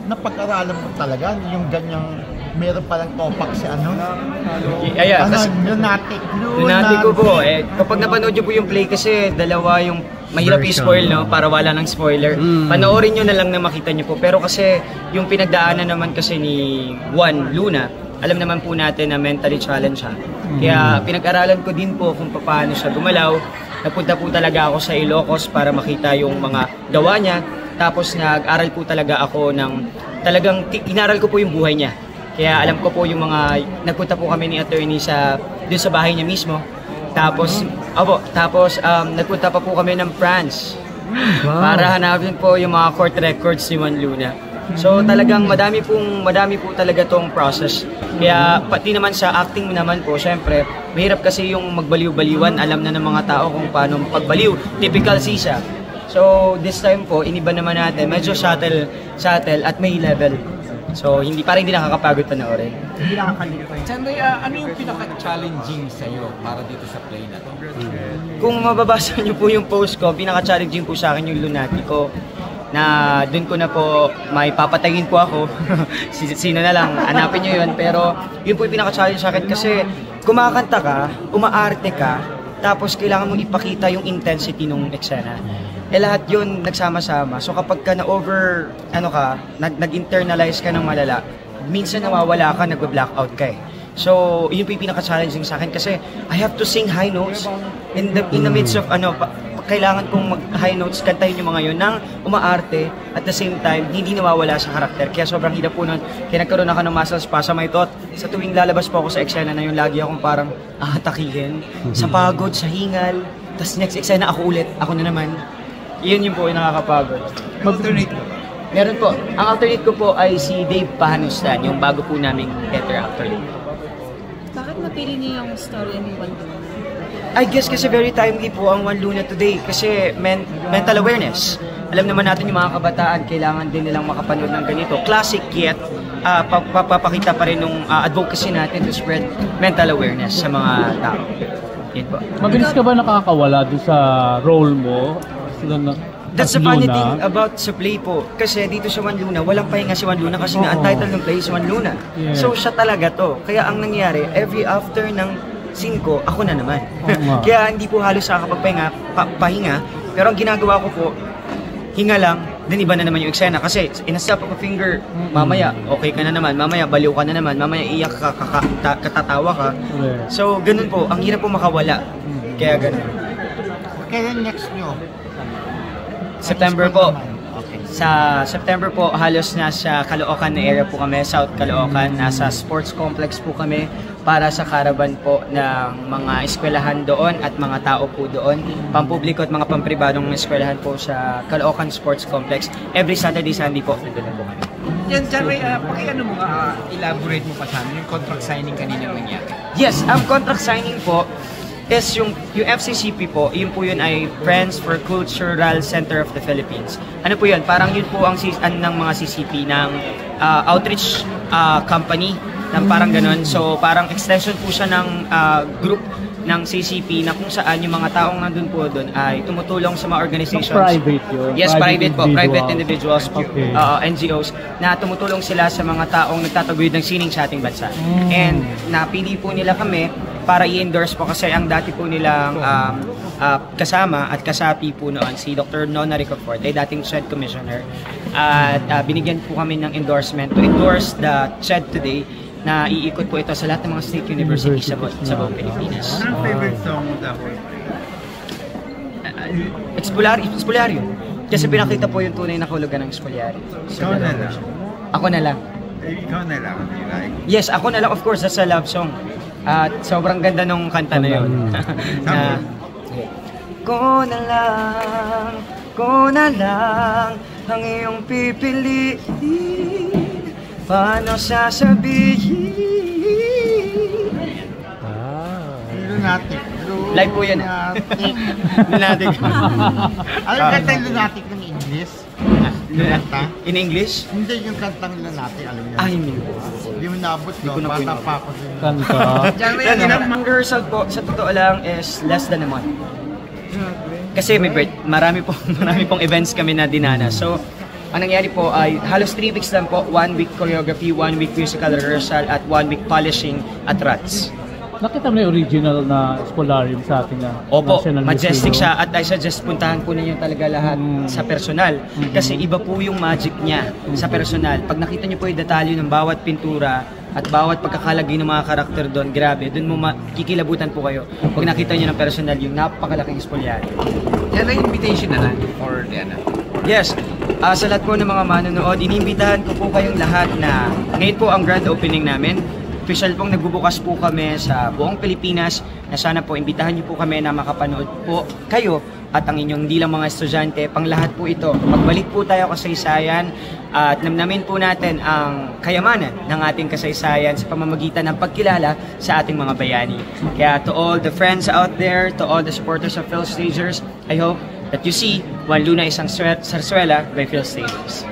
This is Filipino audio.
napag-aralan mo talaga yung ganyang meron palang topak si ano? Lunatic ko po. Kapag napanood nyo po yung play kasi dalawa yung mahirap i-spoil, no? Para wala ng spoiler. Panoorin nyo na lang na makita nyo po. Pero kasi yung pinagdaanan naman kasi ni Juan Luna, alam naman po natin na mentally challenged siya. Kaya pinag-aralan ko din po kung paano siya gumalaw. Nagpunta po talaga ako sa Ilocos para makita yung mga gawa niya. Tapos nag-aral po talaga ako ng talagang inaral ko po yung buhay niya. Kaya alam ko po yung mga nagpunta po kami ni attorney dun sa bahay niya mismo. Tapos nagpunta pa po kami ng France para hanapin po yung mga court records ni Juan Luna. So talagang madami po talaga tong process. Kaya pati naman sa acting naman po, syempre, mahirap kasi yung magbaliw-baliwan. Alam na ng mga tao kung paano pagbaliw. Typical Sisa. So this time po, iniba naman natin. Medyo subtle at may level. So parang hindi nakakapagod panoorin. Hindi nakakaligay. Chanday, ano yung pinaka-challenging sa'yo para dito sa play na to? Kung mababasa niyo po yung post ko, pinaka-challenging po sa akin yung Lunatic ko. Na doon ko na po may papatayin po ako. Sino na lang, hanapin nyo yun. Pero yun po yung pinaka-challenge sa akin kasi kumakanta ka, umaarte ka, tapos kailangan mong ipakita yung intensity ng eksena. Lahat yun nagsama-sama. So kapag ka nag-internalize ka ng malala, minsan nawawala ka, nag-blackout ka eh. So yun po yung pinaka-challenging sa akin kasi I have to sing high notes in the midst of kailangan kong mag-high notes, kantahin yung mga yun nang umaarte at the same time, hindi nawawala sa karakter. Kaya sobrang hirap po nun. Kaya nagkaroon ako ng muscle spasm. My thought, sa tuwing lalabas po ako sa eksena na yun, lagi akong parang ahatakihin. Sa pagod, sa hingal. Tapos next eksena ako ulit. Ako na naman. Yun yung po yung nakakapagod. Alternate ko. Meron po. Ang alternate ko po ay si Dave Pahanustan, yung bago po naming better actor. Bakit napili niyo yung story ni Juan Luna? I guess kasi very timely po ang Juan Luna today kasi mental awareness. Alam naman natin yung mga kabataan, kailangan din nilang makapanood ng ganito. Classic yet, papakita pa rin ng advocacy natin to spread mental awareness sa mga tao. Yan po. Mabilis ka ba nakakawala doon sa role mo? That's the funny thing about sa play po. Kasi dito sa Juan Luna, walang pahinga si Juan Luna kasi nga ang title ng play is Juan Luna. Yeah. So siya talaga to. Kaya ang nangyari, every after ng scene ko, ako na naman. Kaya hindi po halos pahinga. Pero ang ginagawa ko po, hinga lang, then iba na naman yung eksena. Kasi in a snap of a finger, mamaya okay ka na naman, mamaya baliw ka na naman, mamaya iyak ka, katatawa ka. So ganun po, ang hirap po makawala. Kaya ganun. Kailan next nyo? September po. Sa September po, halos nasa Caloocan na area po kami, South Caloocan. Nasa sports complex po kami para sa caravan po ng mga eskwelahan doon at mga tao po doon. Pampubliko at mga pampribadong eskwelahan po sa Caloocan Sports Complex. Every Saturday, Sunday po, nandun po kami. Yan, Janray, elaborate mo pa sa amin yung contract signing kanina nangyari. Yes, ang contract signing po is yung FCCP po, yun ay Friends for Cultural Center of the Philippines. Ano po yun? Parang yun po ang ng mga CCP ng outreach company ng parang ganun. So parang extension po siya ng group ng CCP na kung saan yung mga taong nandun po doon ay tumutulong sa mga organizations. So private yun? Yes, private po. Private individuals, okay. NGOs, na tumutulong sila sa mga taong nagtataguyod ng sining sa ating bansa. And napili po nila kami para i-endorse po kasi ang dati po nilang kasama at kasapi po noon si Dr. Nona Ricofort ay dating SHED Commissioner at binigyan po kami ng endorsement to endorse the SHED today na iikot po ito sa lahat ng mga state universities sa buong Pilipinas. Ano ang favorite song mo dahil? Expulyario. Kasi pinakita po yung tunay na kahulugan ng Expulyario. So, Ikaw na lang. Ako na lang. Ikaw na lang. Yes, ako na lang. Of course, that's a love song. At sobrang ganda nung kanta na yun. Ko na lang ang iyong pipiliin, paano sasabihin? Lunatic. Live po yan. Lunatic. Ano yung kanta yung Lunatic ng English? Kanta? In English? Hindi yung kantang Lunatic, alam niyo. Ay, hindi mo naabot, no? Bata pa ako din. Kanta. Ang result po, sa totoo lang, is less than a month. Kasi marami pong events kami na dinana. So, ang nangyari po ay halos 3 weeks lang po, 1 week choreography, 1 week musical rehearsal, at 1 week polishing at RATs. Nakita mo na yung original na Spolarium sa ating Opo, National majestic Museum. siya at I suggest puntahan po ninyo talaga lahat sa personal. Kasi iba po yung magic niya sa personal. Pag nakita niyo po yung detalye ng bawat pintura at bawat pagkakalagay ng mga karakter doon, grabe, doon mo kikilabutan po kayo. Pag nakita niyo ng personal yung napakalaking Spoliarium. Yan ang invitation na lang for the ano. Yes, sa lahat po ng mga manonood, iniimbitahan ko po kayong lahat na ngayon po ang grand opening namin. Official pong nagbubukas po kami sa buong Pilipinas na sana po imbitahan niyo po kami na makapanood po kayo at ang inyong hindi lang mga estudyante, pang lahat po ito. Magbalik po tayo kasaysayan at namnamin po natin ang kayamanan ng ating kasaysayan sa pamamagitan ng pagkilala sa ating mga bayani. Kaya to all the friends out there, to all the supporters of Phil Stagers, I hope that you see Juan Luna Isang Sarsuela by Phil Stagers.